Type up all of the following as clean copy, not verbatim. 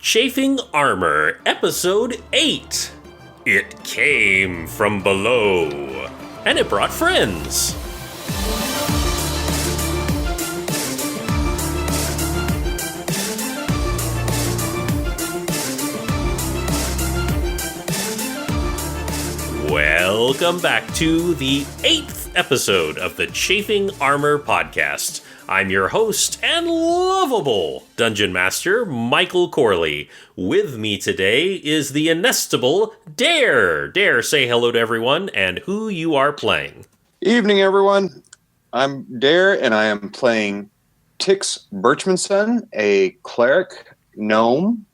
Chafing Armor, Episode 8. It came from below, and it brought friends. Welcome back to the 8th episode of the Chafing Armor Podcast. I'm your host and lovable Dungeon Master, Michael Corley. With me today is the inestimable Dare. Dare, say hello to everyone and who you are playing. Evening, everyone. I'm Dare, and I am playing Tix Birchmanson, a cleric gnome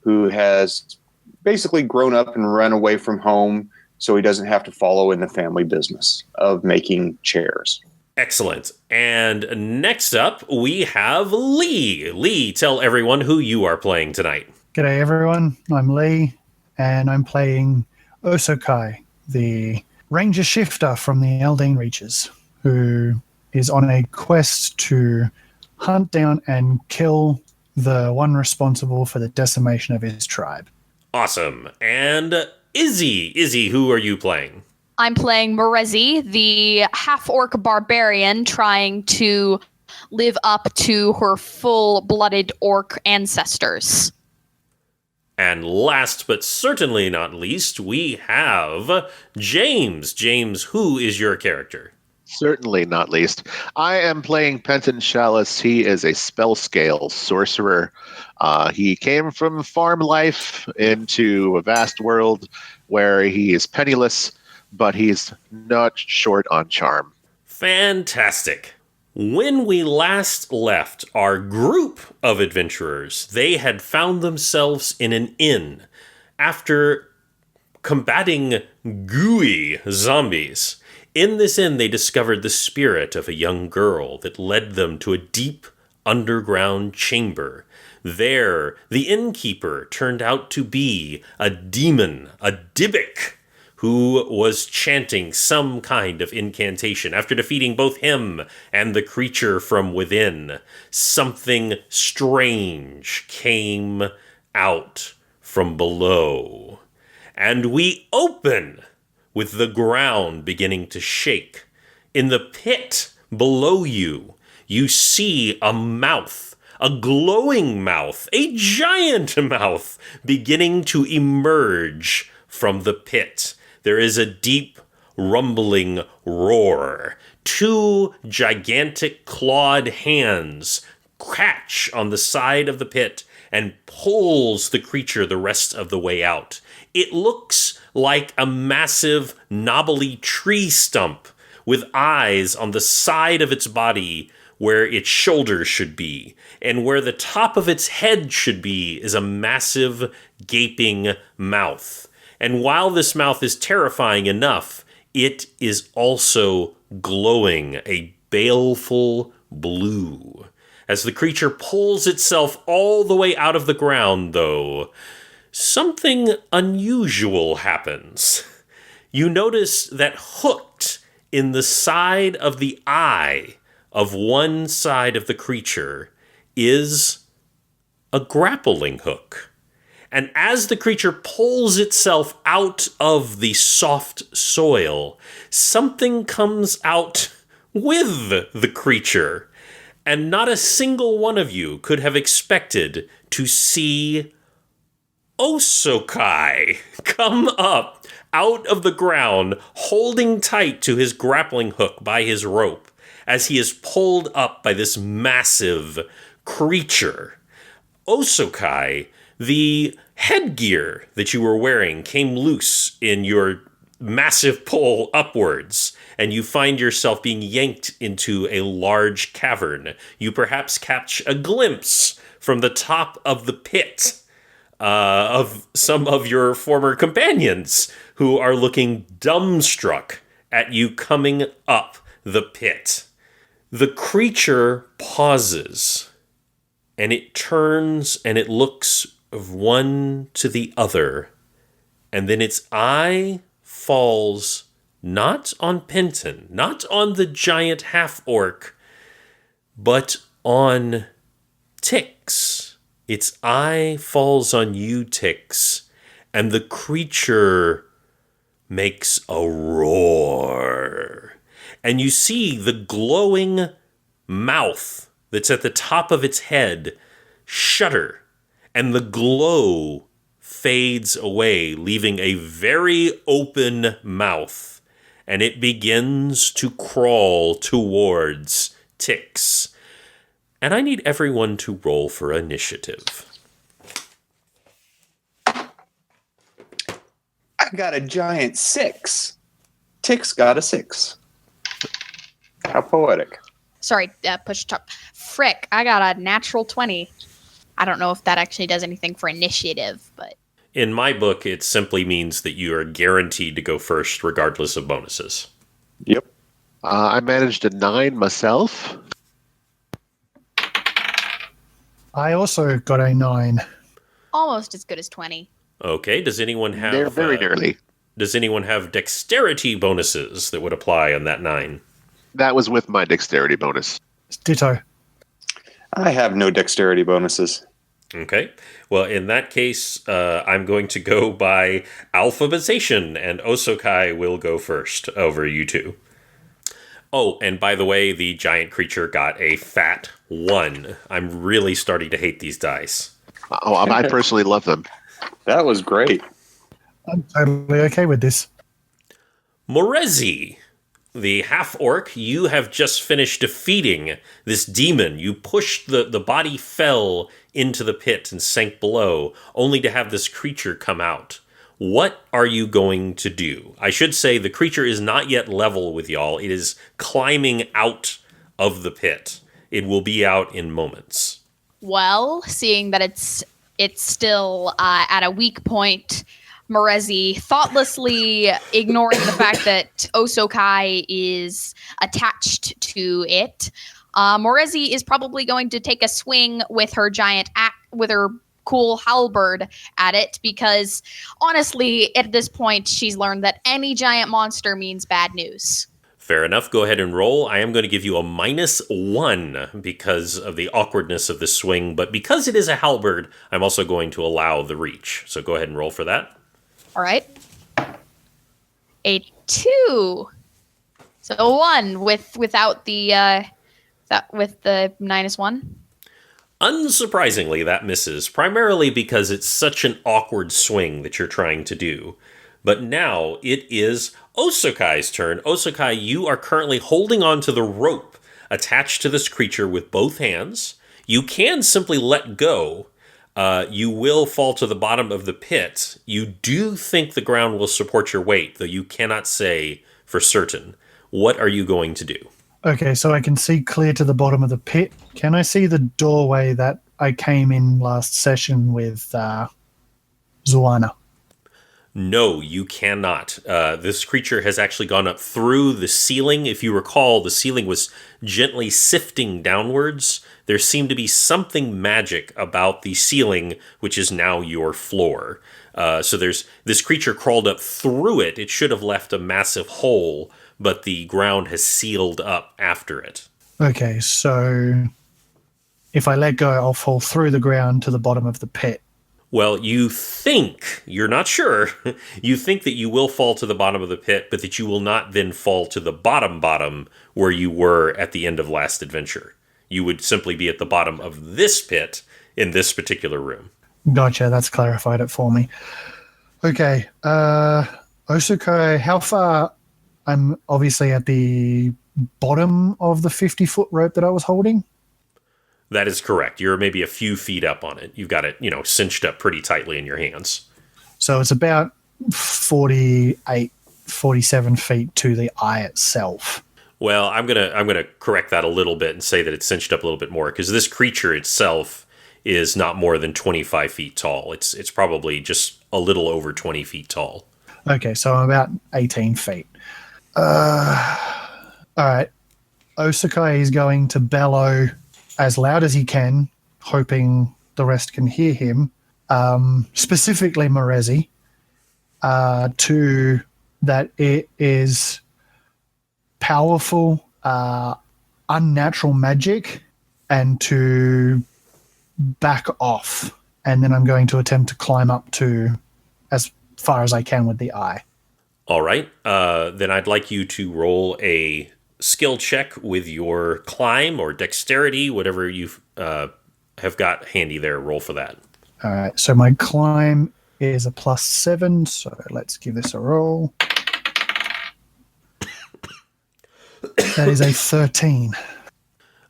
who has basically grown up and run away from home so he doesn't have to follow in the family business of making chairs. Excellent. And next up, we have Lee. Lee, tell everyone who you are playing tonight. G'day, everyone. I'm Lee, and I'm playing Osokai, the ranger shifter from the Eldane Reaches, who is on a quest to hunt down and kill the one responsible for the decimation of his tribe. Awesome. And Izzy. Izzy, who are you playing? I'm playing Morezi, the half-orc barbarian trying to live up to her full-blooded orc ancestors. And last but certainly not least, we have James. James, who is your character? Certainly not least. I am playing Penton Chalice. He is a spell scale sorcerer. He came from farm life into a vast world where he is penniless, but he's not short on charm. Fantastic. When we last left our group of adventurers, they had found themselves in an inn after combating gooey zombies. In this inn, they discovered the spirit of a young girl that led them to a deep underground chamber. There, the innkeeper turned out to be a demon, a Dybbuk, who was chanting some kind of incantation. After defeating both him and the creature from within, something strange came out from below. And we open with the ground beginning to shake. In the pit below you, you see a mouth, a glowing mouth, a giant mouth beginning to emerge from the pit. There is a deep, rumbling roar. Two gigantic clawed hands catch on the side of the pit and pulls the creature the rest of the way out. It looks like a massive, knobbly tree stump with eyes on the side of its body where its shoulders should be, and where the top of its head should be is a massive, gaping mouth. And while this mouth is terrifying enough, it is also glowing a baleful blue. As the creature pulls itself all the way out of the ground, though, something unusual happens. You notice that hooked in the side of the eye of one side of the creature is a grappling hook. And as the creature pulls itself out of the soft soil, something comes out with the creature. And not a single one of you could have expected to see Osokai come up out of the ground, holding tight to his grappling hook by his rope, as he is pulled up by this massive creature. Osokai, the headgear that you were wearing came loose in your massive pull upwards, and you find yourself being yanked into a large cavern. You perhaps catch a glimpse from the top of the pit of some of your former companions who are looking dumbstruck at you coming up the pit. The creature pauses, and it turns and it looks of one to the other, and then its eye falls not on Penton, not on the giant half-orc, but on Tix. its eye falls on you, Tix, and the creature makes a roar. And you see the glowing mouth that's at the top of its head shudder, and the glow fades away, leaving a very open mouth, and it begins to crawl towards Tix. And I need everyone to roll for initiative. I got a giant 6. Tix got a 6. How poetic. Sorry, push top. Frick, I got a natural 20. I don't know if that actually does anything for initiative, but... In my book, it simply means that you are guaranteed to go first regardless of bonuses. Yep. I managed a 9 myself. I also got a 9. Almost as good as 20. Okay, does anyone have... They're very nearly. Does anyone have dexterity bonuses that would apply on that 9? That was with my dexterity bonus. Ditto. I have no dexterity bonuses. Okay. Well, in that case, I'm going to go by alphabetization, and Osokai will go first over you two. Oh, and by the way, the giant creature got a fat 1. I'm really starting to hate these dice. Oh, I personally love them. That was great. I'm totally okay with this. Morezi, the half-orc, you have just finished defeating this demon. You pushed the body fell into the pit and sank below, only to have this creature come out. What are you going to do? I should say the creature is not yet level with y'all. It is climbing out of the pit. It will be out in moments. Well, seeing that it's still at a weak point, Morezi, thoughtlessly ignoring the fact that Osokai is attached to it, Morezi is probably going to take a swing with her with her cool halberd at it, because honestly, at this point, she's learned that any giant monster means bad news. Fair enough. Go ahead and roll. I am going to give you a -1 because of the awkwardness of the swing, but because it is a halberd, I'm also going to allow the reach. So go ahead and roll for that. All right. A 2. So a 1 without the with the -1. Unsurprisingly, that misses, primarily because it's such an awkward swing that you're trying to do. But now it is Osokai's turn. Osokai, you are currently holding on to the rope attached to this creature with both hands. You can simply let go. You will fall to the bottom of the pit. You do think the ground will support your weight, though you cannot say for certain. What are you going to do? Okay, so I can see clear to the bottom of the pit. Can I see the doorway that I came in last session with Zuana? No, you cannot. This creature has actually gone up through the ceiling. If you recall, the ceiling was gently sifting downwards. There seemed to be something magic about the ceiling, which is now your floor. So this creature crawled up through it. It should have left a massive hole, but the ground has sealed up after it. Okay, so if I let go, I'll fall through the ground to the bottom of the pit. Well, you think, you're not sure, you think that you will fall to the bottom of the pit, but that you will not then fall to the bottom where you were at the end of last adventure. You would simply be at the bottom of this pit in this particular room. Gotcha, that's clarified it for me. Okay, Osokai, how far? I'm obviously at the bottom of the 50-foot rope that I was holding. That is correct. You're maybe a few feet up on it. You've got it, cinched up pretty tightly in your hands. So it's about 48, 47 feet to the eye itself. Well, I'm gonna correct that a little bit and say that it's cinched up a little bit more, because this creature itself is not more than 25 feet tall. It's probably just a little over 20 feet tall. Okay, so I'm about 18 feet. All right. Osokai is going to bellow as loud as he can, hoping the rest can hear him, specifically Morezi, to that it is powerful, unnatural magic, and to back off, and then I'm going to attempt to climb up to as far as I can with the eye. All right. Then I'd like you to roll a skill check with your climb or dexterity, whatever you have got handy there. Roll for that. All right, so my climb is a +7, so let's give this a roll. That is a 13.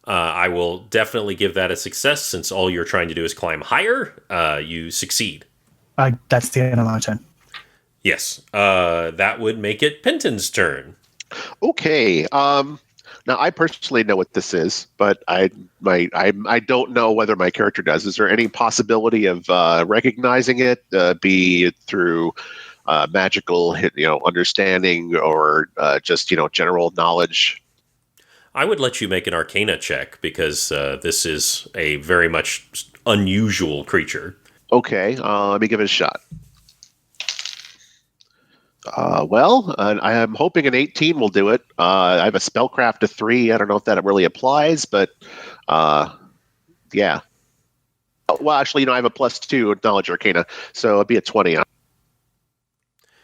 I will definitely give that a success since all you're trying to do is climb higher. You succeed. That's the end of my turn. Yes. That would make it Penton's turn. Okay. Now I personally know what this is, but I don't know whether my character does. Is there any possibility of recognizing it, be it through magical, understanding, or just general knowledge? I would let you make an Arcana check because this is a very much unusual creature. Okay. Let me give it a shot. I am hoping an 18 will do it. I have a spellcraft of 3. I don't know if that really applies, but yeah. Well, actually, I have a +2 knowledge arcana, so it'd be a 20 on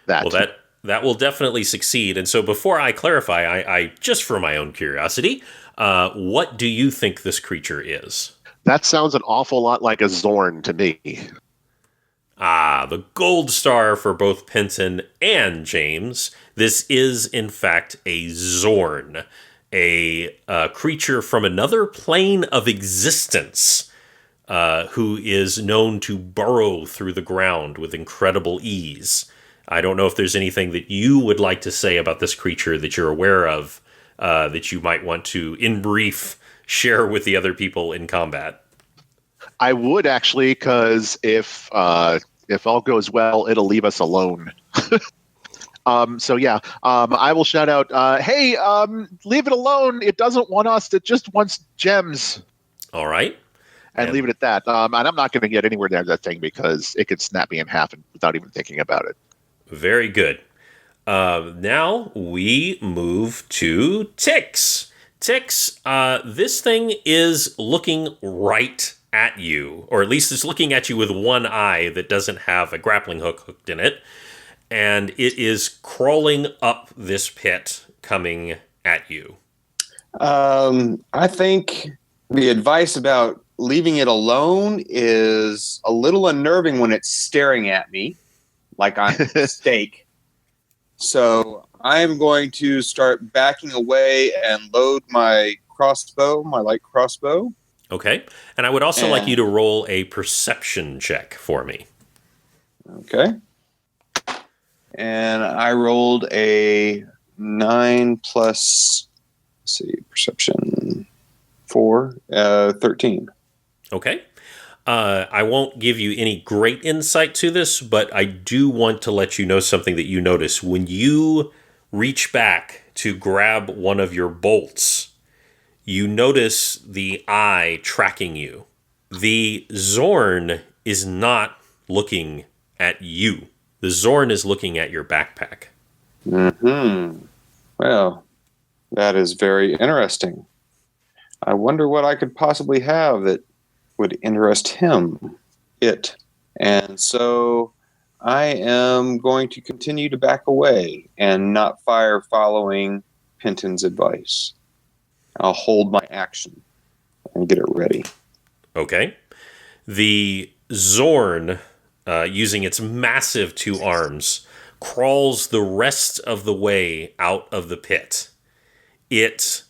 that. Well, that will definitely succeed. And so before I clarify, I just for my own curiosity, what do you think this creature is? That sounds an awful lot like a Zorn to me. Ah, the gold star for both Penton and James. This is, in fact, a Zorn, a creature from another plane of existence who is known to burrow through the ground with incredible ease. I don't know if there's anything that you would like to say about this creature that you're aware of that you might want to, in brief, share with the other people in combat. I would actually, because if all goes well, it'll leave us alone. So yeah, I will shout out, "Hey, leave it alone! It doesn't want us. It just wants gems." All right, and leave it at that. And I'm not going to get anywhere near that thing because it could snap me in half without even thinking about it. Very good. Now we move to Tix. Tix, this thing is looking right at you, or at least it's looking at you with one eye that doesn't have a grappling hook hooked in it, and it is crawling up this pit coming at you. I think the advice about leaving it alone is a little unnerving when it's staring at me like I'm a steak. So I'm going to start backing away and load my crossbow, my light crossbow. Okay. And I would also like you to roll a perception check for me. Okay. And I rolled a 9 plus, let's see, perception 4, 13. Okay. I won't give you any great insight to this, but I do want to let you know something that you notice. When you reach back to grab one of your bolts, you notice the eye tracking you. The Zorn is not looking at you. The Zorn is looking at your backpack. Well, that is very interesting. I wonder what I could possibly have that would interest him, And so I am going to continue to back away and not fire following Penton's advice. I'll hold my action and get it ready. Okay. The Zorn, using its massive 2 arms, crawls the rest of the way out of the pit. It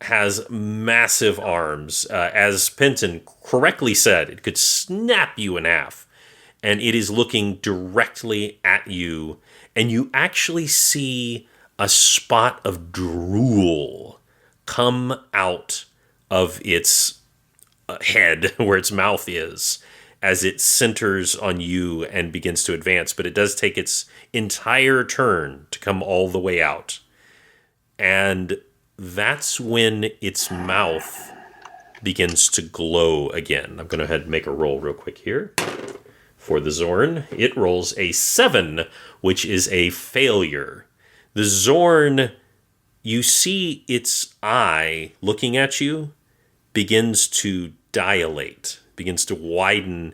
has massive arms. As Penton correctly said, it could snap you in half. And it is looking directly at you. And you actually see a spot of drool come out of its head, where its mouth is, as it centers on you and begins to advance. But it does take its entire turn to come all the way out. And that's when its mouth begins to glow again. I'm going to go ahead and make a roll real quick here. For the Zorn, it rolls a 7, which is a failure. The Zorn, you see its eye looking at you begins to dilate, begins to widen,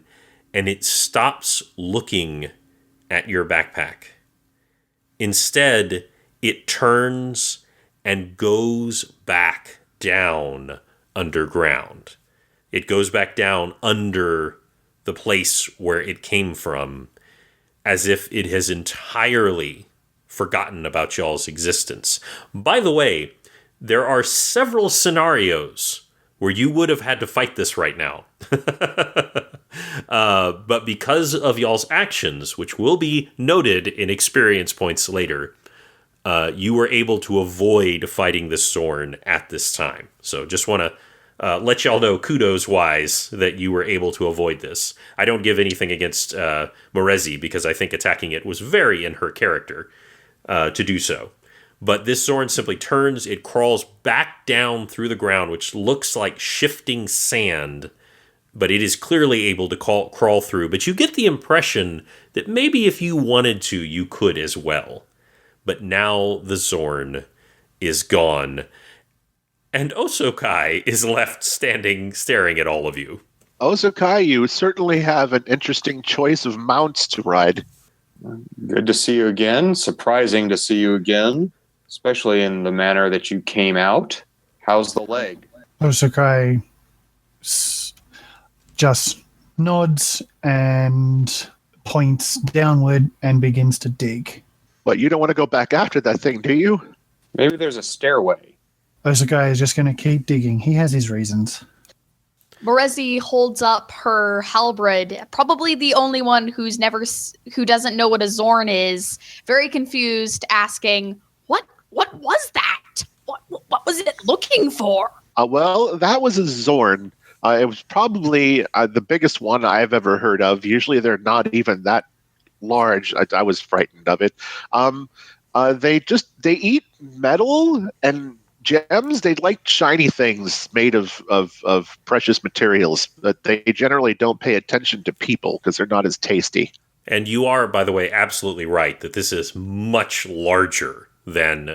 and it stops looking at your backpack. Instead, it turns and goes back down underground. It goes back down under the place where it came from, as if it has entirely forgotten about y'all's existence. By the way, there are several scenarios where you would have had to fight this right now. But because of y'all's actions, which will be noted in experience points later, you were able to avoid fighting this Zorn at this time. So just want to let y'all know, kudos-wise, that you were able to avoid this. I don't give anything against Morezi, because I think attacking it was very in her character to do so. But this Zorn simply turns, it crawls back down through the ground, which looks like shifting sand, but it is clearly able to crawl through. But you get the impression that maybe if you wanted to, you could as well. But now the Zorn is gone, and Osokai is left standing, staring at all of you. Osokai, you certainly have an interesting choice of mounts to ride. Good to see you again. Surprising to see you again, especially in the manner that you came out. How's the leg? Osokai just nods and points downward and begins to dig. But you don't want to go back after that thing, do you? Maybe there's a stairway. Osokai is just going to keep digging. He has his reasons. Morezi holds up her halberd, probably the only one who doesn't know what a Zorn is, very confused, asking, What was that? What was it looking for?" Well, that was a Zorn. It was probably the biggest one I've ever heard of. Usually they're not even that large. I was frightened of it. They eat metal and gems. They like shiny things made of precious materials, but they generally don't pay attention to people because they're not as tasty. And you are, by the way, absolutely right that this is much larger than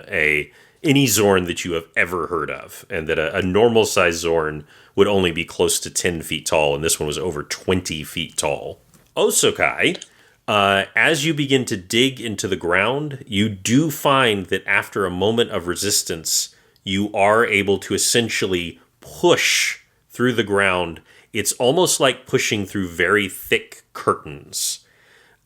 any Zorn that you have ever heard of, and that a normal size Zorn would only be close to 10 feet tall, and this one was over 20 feet tall. Osokai, as you begin to dig into the ground, you do find that after a moment of resistance, you are able to essentially push through the ground. It's almost like pushing through very thick curtains.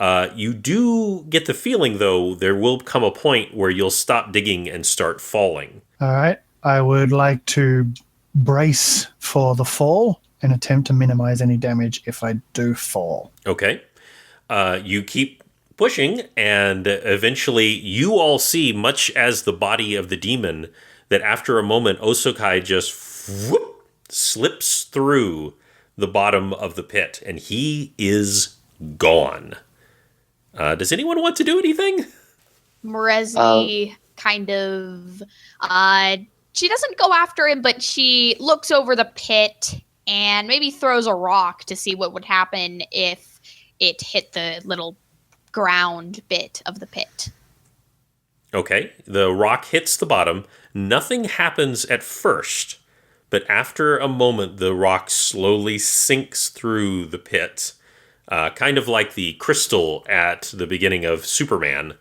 You do get the feeling, though, there will come a point where you'll stop digging and start falling. All right. I would like to brace for the fall and attempt to minimize any damage if I do fall. Okay. You keep pushing, and eventually you all see, much as the body of the demon, that after a moment, Osokai just slips through the bottom of the pit, and he is gone. Does anyone want to do anything? Morezi kind of... she doesn't go after him, but she looks over the pit and maybe throws a rock to see what would happen if it hit the little ground bit of the pit. Okay, the rock hits the bottom. Nothing happens at first, but after a moment, the rock slowly sinks through the pit, kind of like the crystal at the beginning of Superman,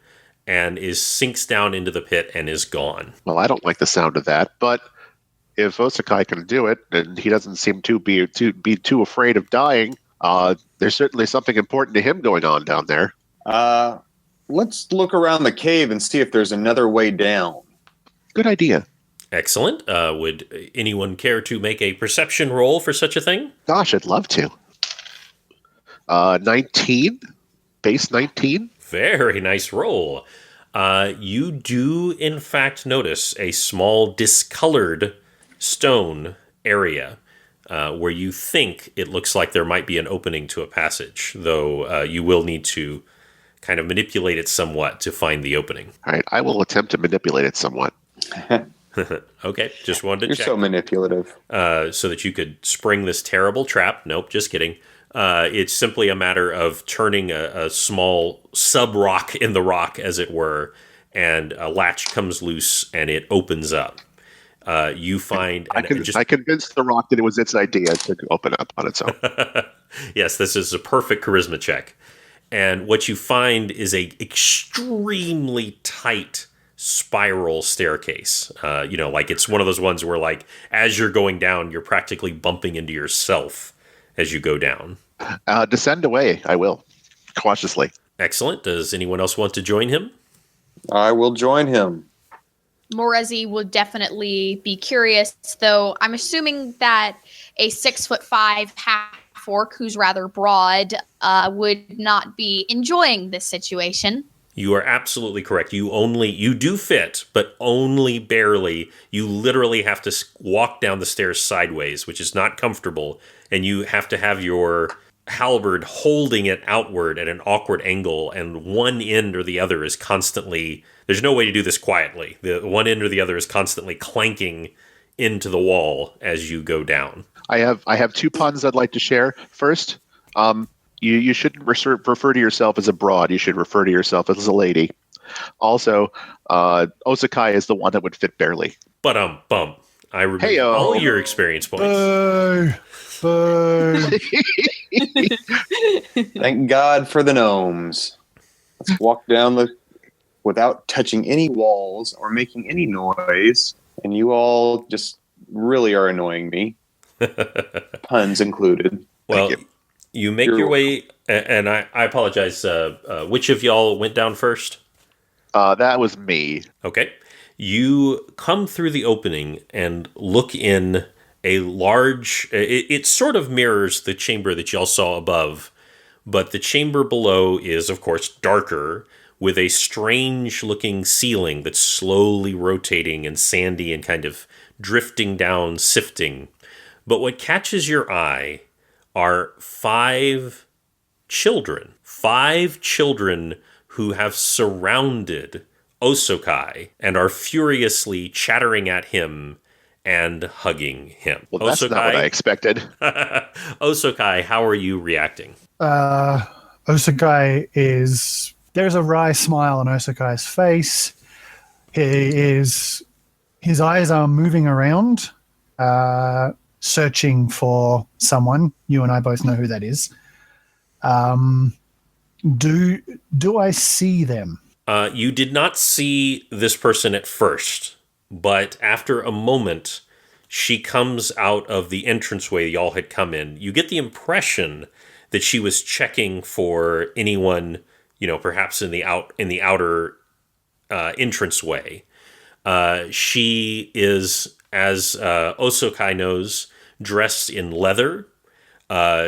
and sinks down into the pit and is gone. Well, I don't like the sound of that, but if Osokai can do it, and he doesn't seem to be too afraid of dying, there's certainly something important to him going on down there. Let's look around the cave and see if there's another way down. Good idea. Excellent. Would anyone care to make a perception roll for such a thing? Gosh, I'd love to. 19? Base 19? Very nice roll. You do, in fact, notice a small discolored stone area where you think it looks like there might be an opening to a passage, though you will need to kind of manipulate it somewhat to find the opening. All right, I will attempt to manipulate it somewhat. Okay, just wanted to You're check. so manipulative. So that you could spring this terrible trap. Nope, just kidding. It's simply a matter of turning a small sub-rock in the rock, as it were, and a latch comes loose and it opens up. You find... I convinced the rock that it was its idea to open up on its own. Yes, this is a perfect charisma check. And what you find is a extremely tight spiral staircase. Like it's one of those ones where, like, as you're going down, you're practically bumping into yourself as you go down. Descend away, I will, cautiously. Excellent. Does anyone else want to join him? I will join him. Morezi would definitely be curious, though I'm assuming that a 6'5" half orc who's rather broad would not be enjoying this situation. You are absolutely correct. You do fit, but only barely. You literally have to walk down the stairs sideways, which is not comfortable, and you have to have your halberd holding it outward at an awkward angle, and one end or the other is constantly... There's no way to do this quietly. The one end or the other is constantly clanking into the wall as you go down. I have 2 puns I'd like to share. First, you shouldn't refer to yourself as a broad. You should refer to yourself as a lady. Also, Osakai is the one that would fit barely. But bump. I remember Hey-o. all your experience points. Boo! Thank God for the gnomes. Let's walk down without touching any walls or making any noise. And you all just really are annoying me. Puns included. Well, Thank you make your way, and I apologize. Which of y'all went down first? That was me. Okay. You come through the opening and look in a large... It sort of mirrors the chamber that y'all saw above, but the chamber below is, of course, darker, with a strange-looking ceiling that's slowly rotating and sandy and kind of drifting down, sifting. But what catches your eye are 5 children. 5 children who have surrounded Osokai and are furiously chattering at him and hugging him. Well, that's not what I expected. Osokai, how are you reacting? Osakai is... There's a wry smile on Osakai's face. His eyes are moving around, searching for someone. You and I both know who that is. Do I see them? You did not see this person at first, but after a moment, she comes out of the entranceway y'all had come in. You get the impression that she was checking for anyone, perhaps in the outer entranceway. She is, as Osokai knows, dressed in leather.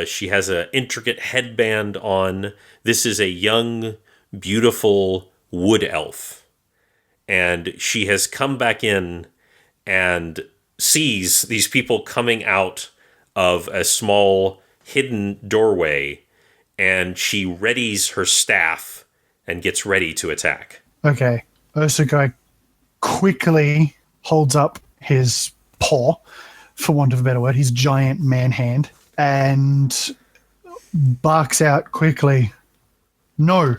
She has an intricate headband on. This is a young, beautiful wood elf. And she has come back in and sees these people coming out of a small hidden doorway, and she readies her staff and gets ready to attack. Okay. Osakai quickly holds up his paw, for want of a better word, his giant man hand, and barks out quickly, "No.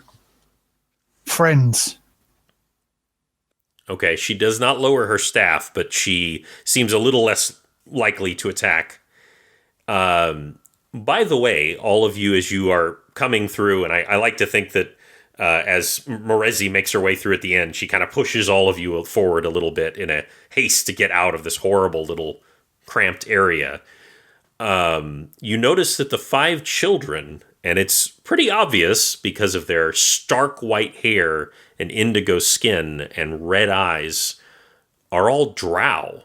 Friends." Okay, she does not lower her staff, but she seems a little less likely to attack. By the way, all of you, as you are coming through, and I like to think that as Morezi makes her way through at the end, she kind of pushes all of you forward a little bit in a haste to get out of this horrible little cramped area. You notice that the 5 children, and it's pretty obvious because of their stark white hair and indigo skin and red eyes, are all drow,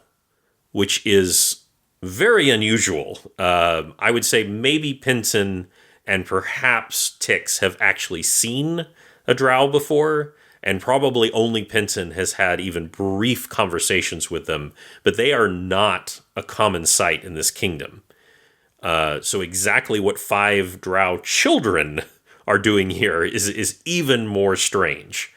which is very unusual. I would say maybe Pinton and perhaps Tix have actually seen a drow before, and probably only Pinton has had even brief conversations with them, but they are not a common sight in this kingdom. So exactly what 5 drow children are doing here is even more strange.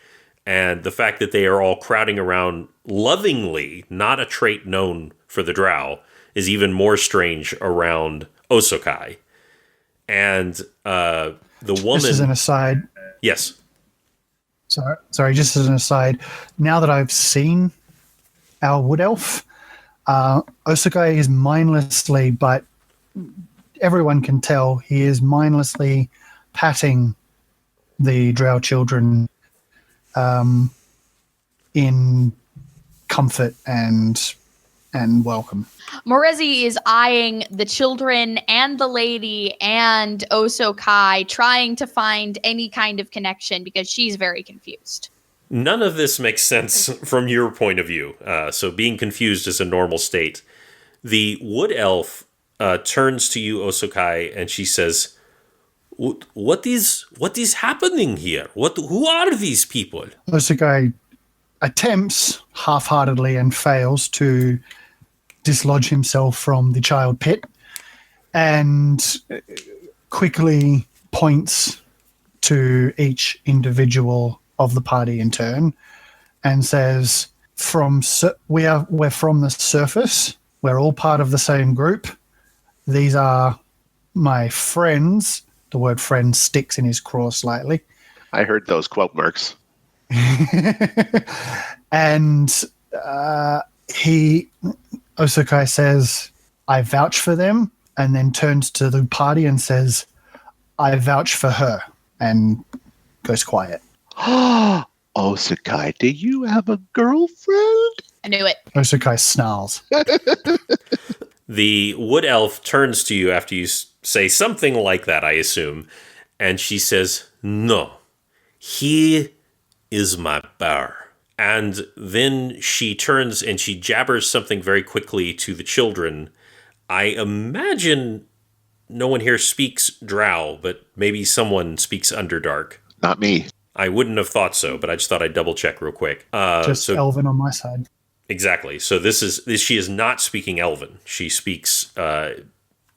And the fact that they are all crowding around lovingly, not a trait known for the drow, is even more strange around Osokai. And the woman... Just as an aside... Yes. Sorry, just as an aside, now that I've seen our wood elf, Osakai is mindlessly, but everyone can tell he is mindlessly patting the drow children in comfort and welcome. Morezi is eyeing the children and the lady and Osokai, trying to find any kind of connection because she's very confused. None of this makes sense from your point of view. So being confused is a normal state. The wood elf turns to you, Osokai, and she says, "What is happening here? Who are these people?" Osakai attempts half-heartedly and fails to dislodge himself from the child pit and quickly points to each individual of the party in turn and says, we're from the surface. We're all part of the same group. These are my friends. The word friend sticks in his craw slightly. I heard those quote marks. And Osakai says, I vouch for them, and then turns to the party and says, I vouch for her, and goes quiet. Osakai, do you have a girlfriend? I knew it. Osakai snarls. The wood elf turns to you after you say something like that, I assume, and she says, "No, he is my bear." And then she turns and she jabbers something very quickly to the children. I imagine no one here speaks Drow, but maybe someone speaks Underdark. Not me. I wouldn't have thought so, but I just thought I'd double check real quick. Just Elven on my side. Exactly. So she is not speaking Elven. She speaks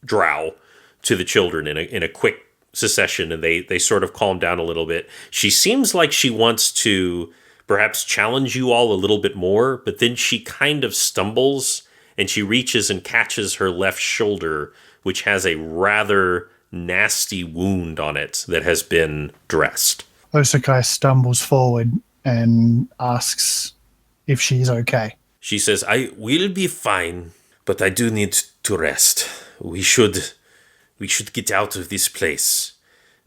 Drow to the children in a quick succession, and they sort of calm down a little bit. She seems like she wants to perhaps challenge you all a little bit more, but then she kind of stumbles and she reaches and catches her left shoulder, which has a rather nasty wound on it that has been dressed. Osakai stumbles forward and asks if she's okay. She says, "I will be fine, but I do need to rest. We should get out of this place.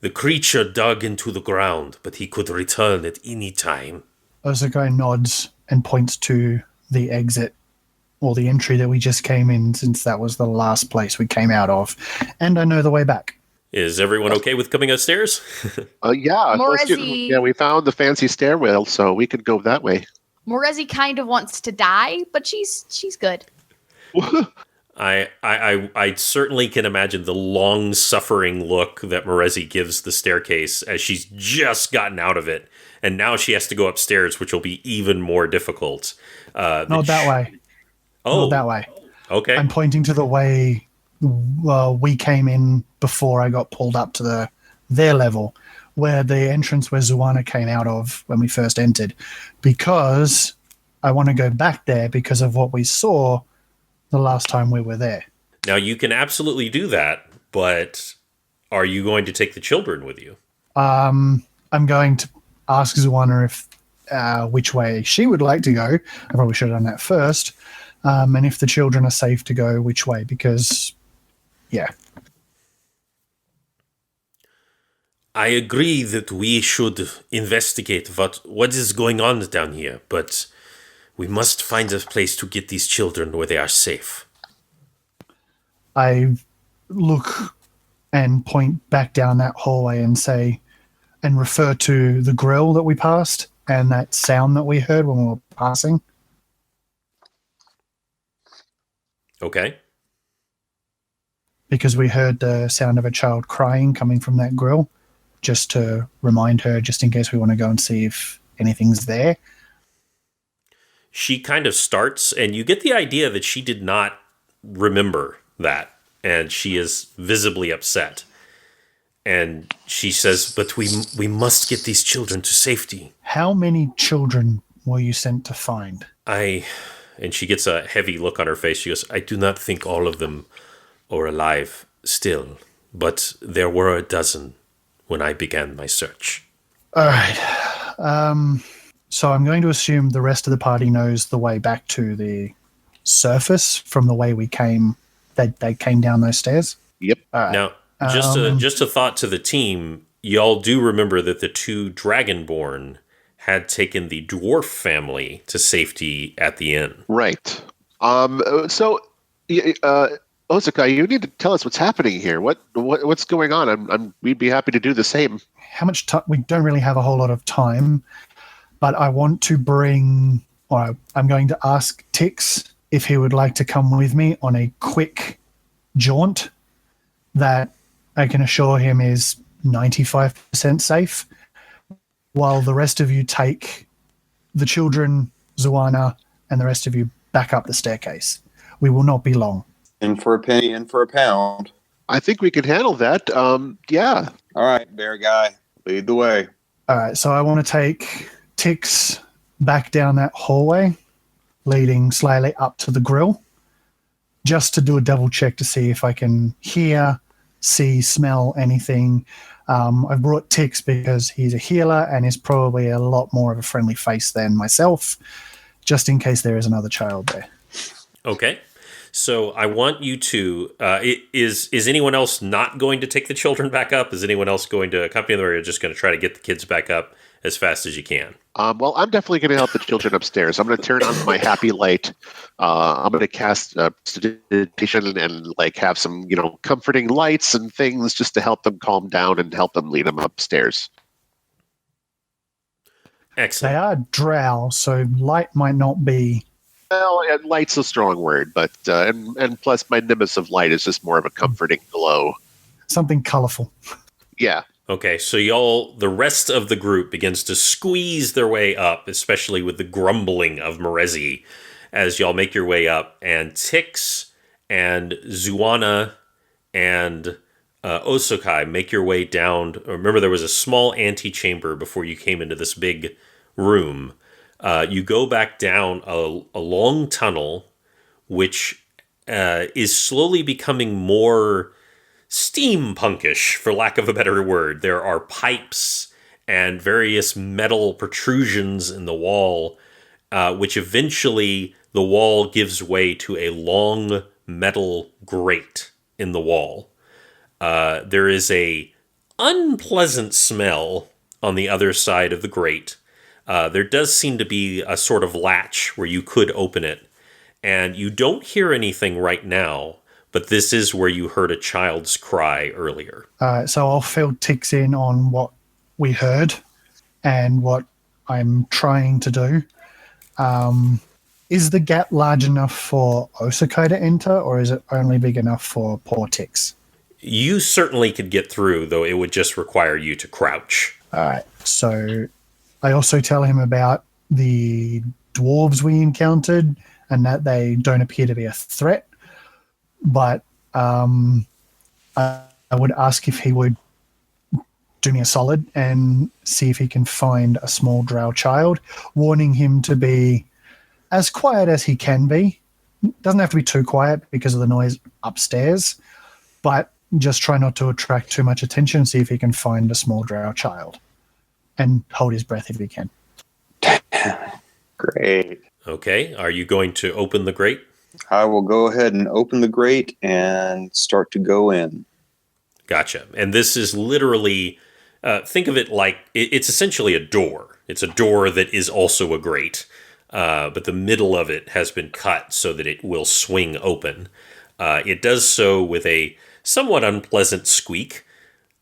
The creature dug into the ground, but he could return at any time." Osakai nods and points to the exit or the entry that we just came in, since that was the last place we came out of. And I know the way back. Is everyone okay with coming upstairs? Yeah. Morezi- Yeah, we found the fancy stairwell, so we could go that way. Morezi kind of wants to die, but she's good. I certainly can imagine the long-suffering look that Morezi gives the staircase as she's just gotten out of it, and now she has to go upstairs, which will be even more difficult. Not that way. Oh, Not that way. okay. I'm pointing to the way we came in before I got pulled up to their level, where the entrance where Zuana came out of when we first entered, because I want to go back there because of what we saw the last time we were there. Now, you can absolutely do that, but are you going to take the children with you? I'm going to ask Zuana if which way she would like to go. I probably should have done that first. And if the children are safe to go, which way, because, yeah. I agree that we should investigate what is going on down here, but we must find a place to get these children where they are safe. I look and point back down that hallway and say, and refer to the grill that we passed and that sound that we heard when we were passing. Okay. Because we heard the sound of a child crying coming from that grill, just to remind her, just in case we want to go and see if anything's there. She kind of starts, and you get the idea that she did not remember that, and she is visibly upset. And she says, "But we must get these children to safety." How many children were you sent to find? And she gets a heavy look on her face. She goes, "I do not think all of them are alive still, but there were a dozen when I began my search." All right. So I'm going to assume the rest of the party knows the way back to the surface from the way we came. They came down those stairs. Yep. All right. Now, just a thought to the team. Y'all do remember that the two Dragonborn had taken the dwarf family to safety at the inn. Right. So, Osaka, you need to tell us what's happening here. What's going on? We'd be happy to do the same. How much time? We don't really have a whole lot of time, but I want to bring, or I'm going to ask Tix if he would like to come with me on a quick jaunt that I can assure him is 95% safe, while the rest of you take the children, Zuana, and the rest of you back up the staircase. We will not be long. In for a penny, in for a pound. I think we can handle that. Yeah. All right, bear guy, lead the way. All right, so I want to take Tix back down that hallway, leading slightly up to the grill, just to do a double check to see if I can hear, see, smell anything. I've brought Tix because he's a healer and is probably a lot more of a friendly face than myself, just in case there is another child there. Okay. So I want you to. Is anyone else not going to take the children back up? Is anyone else going to accompany them, or are you just going to try to get the kids back up as fast as you can? Well, I'm definitely going to help the children upstairs. I'm going to turn on my happy light. I'm going to cast prestidigitation and have some, comforting lights and things just to help them calm down and help them lead them upstairs. Excellent. They are drow, so light might not be. Well, light's a strong word, but and plus my nimbus of light is just more of a comforting glow. Something colorful. Yeah. Okay, so the rest of the group begins to squeeze their way up, especially with the grumbling of Merezi, as y'all make your way up, and Tix and Zuana and Osokai make your way down. Remember, there was a small antechamber before you came into this big room. You go back down a long tunnel, which is slowly becoming more steampunkish, for lack of a better word. There are pipes and various metal protrusions in the wall, which eventually the wall gives way to a long metal grate in the wall. There is a unpleasant smell on the other side of the grate. There does seem to be a sort of latch where you could open it, and you don't hear anything right now, but this is where you heard a child's cry earlier. So I'll fill Tix in on what we heard and what I'm trying to do. Is the gap large enough for Osokai to enter, or is it only big enough for poor Tix? You certainly could get through, though it would just require you to crouch. All right. So I also tell him about the dwarves we encountered and that they don't appear to be a threat. But I would ask if he would do me a solid and see if he can find a small drow child, warning him to be as quiet as he can be. Doesn't have to be too quiet because of the noise upstairs, but just try not to attract too much attention, see if he can find a small drow child. And hold his breath if he can. Great. Okay, are you going to open the grate? I will go ahead and open the grate and start to go in. Gotcha. And this is literally, think of it like, it's essentially a door. It's a door that is also a grate, but the middle of it has been cut so that it will swing open. It does so with a somewhat unpleasant squeak,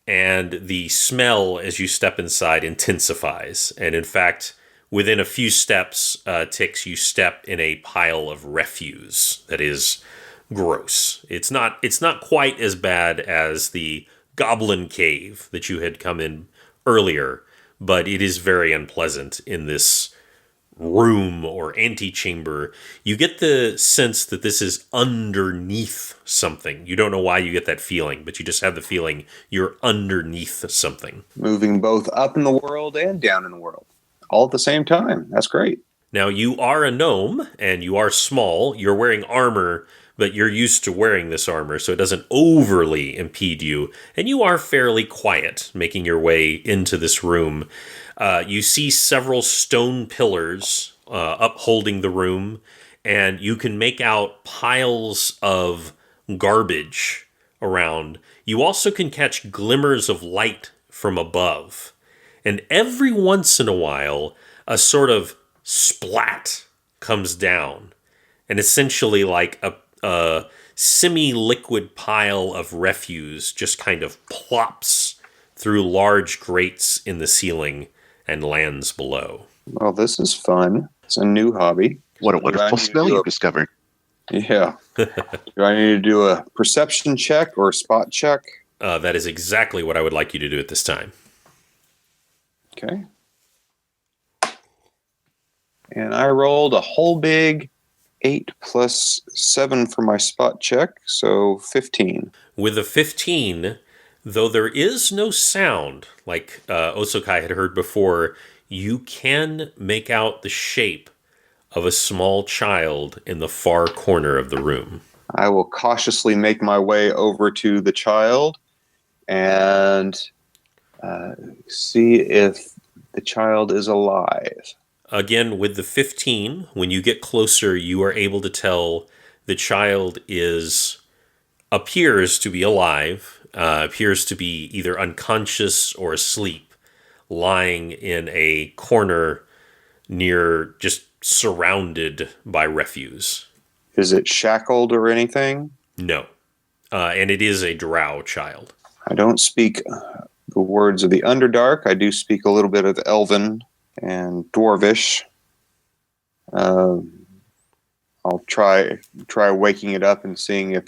and the smell as you step inside intensifies. And in fact, within a few steps, Tix, you step in a pile of refuse that is gross. It's not quite as bad as the goblin cave that you had come in earlier, but it is very unpleasant in this room or antechamber. You get the sense that this is underneath something. You don't know why you get that feeling, but you just have the feeling you're underneath something. Moving both up in the world and down in the world, all at the same time. That's great. Now, you are a gnome, and you are small. You're wearing armor, but you're used to wearing this armor, so it doesn't overly impede you. And you are fairly quiet, making your way into this room. You see several stone pillars upholding the room, and you can make out piles of garbage around. You also can catch glimmers of light from above. And every once in a while, a sort of splat comes down. And essentially like a semi-liquid pile of refuse just kind of plops through large grates in the ceiling and lands below. Well, this is fun. It's a new hobby. What a wonderful smell you've discovered. Yeah. Do I need to do a perception check or a spot check? That is exactly what I would like you to do at this time. Okay. And I rolled a whole big 8 plus 7 for my spot check, so 15. With a 15, though there is no sound, like Osokai had heard before, you can make out the shape of a small child in the far corner of the room. I will cautiously make my way over to the child and see if the child is alive. Again, with the 15, when you get closer, you are able to tell the child appears to be alive, appears to be either unconscious or asleep, lying in a corner near, just surrounded by refuse. Is it shackled or anything? No. And it is a drow child. I don't speak the words of the Underdark. I do speak a little bit of Elven and Dwarvish. I'll try waking it up and seeing if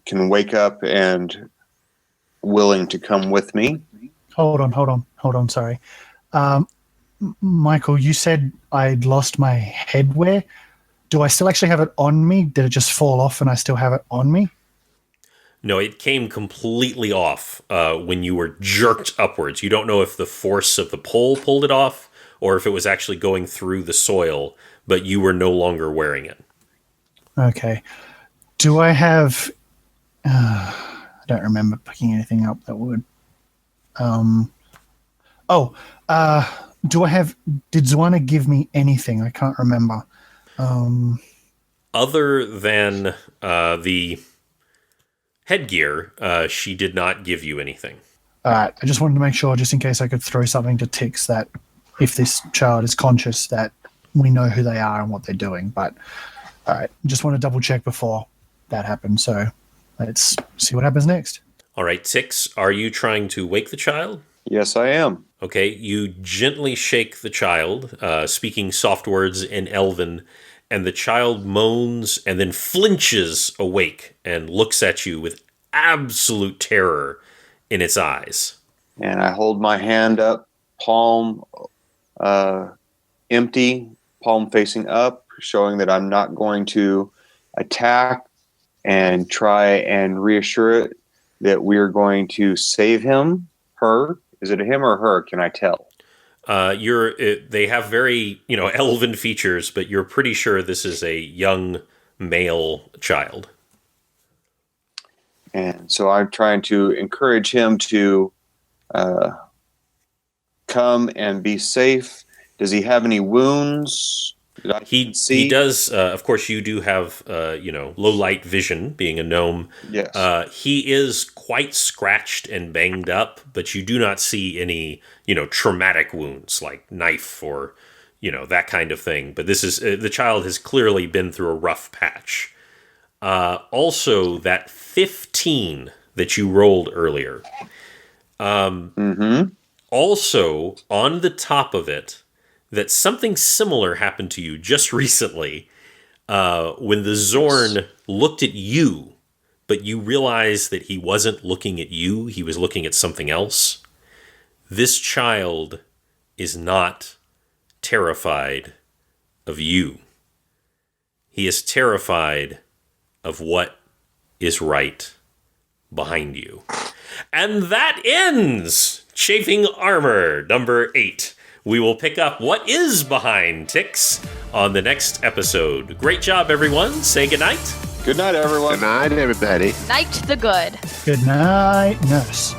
can wake up and willing to come with me. Hold on. Sorry. Michael, you said I'd lost my headwear. Do I still actually have it on me? Did it just fall off and I still have it on me? No, it came completely off when you were jerked upwards. You don't know if the force of the pole pulled it off or if it was actually going through the soil, but you were no longer wearing it. Okay. Do I have... I don't remember picking anything up that would... do I have... Did Zwana give me anything? I can't remember. Other than the headgear, she did not give you anything. All right. I just wanted to make sure, just in case I could throw something to Tix, that if this child is conscious, that we know who they are and what they're doing. But, all right. Just want to double check before that happens. So let's see what happens next. All right, Tix, are you trying to wake the child? Yes, I am. Okay, you gently shake the child, speaking soft words in Elven, and the child moans and then flinches awake and looks at you with absolute terror in its eyes. And I hold my hand up, palm empty, palm facing up, showing that I'm not going to attack, and try and reassure it that we're going to save him, her. Is it a him or her? Can I tell? They have very, elven features, but you're pretty sure this is a young male child. And so I'm trying to encourage him to come and be safe. Does he have any wounds? He does. Of course, you do have, low light vision, being a gnome. Yes. He is quite scratched and banged up, but you do not see any, traumatic wounds like knife or, that kind of thing. But this is the child has clearly been through a rough patch. Also, that 15 that you rolled earlier. Also, on the top of it, that something similar happened to you just recently when the Zorn looked at you, but you realized that he wasn't looking at you, he was looking at something else. This child is not terrified of you. He is terrified of what is right behind you. And that ends Chafing Armor number 8. We will pick up what is behind Tix on the next episode. Great job, everyone. Say goodnight. Good night, everyone. Good night, everybody. Night the good. Good night, nurse.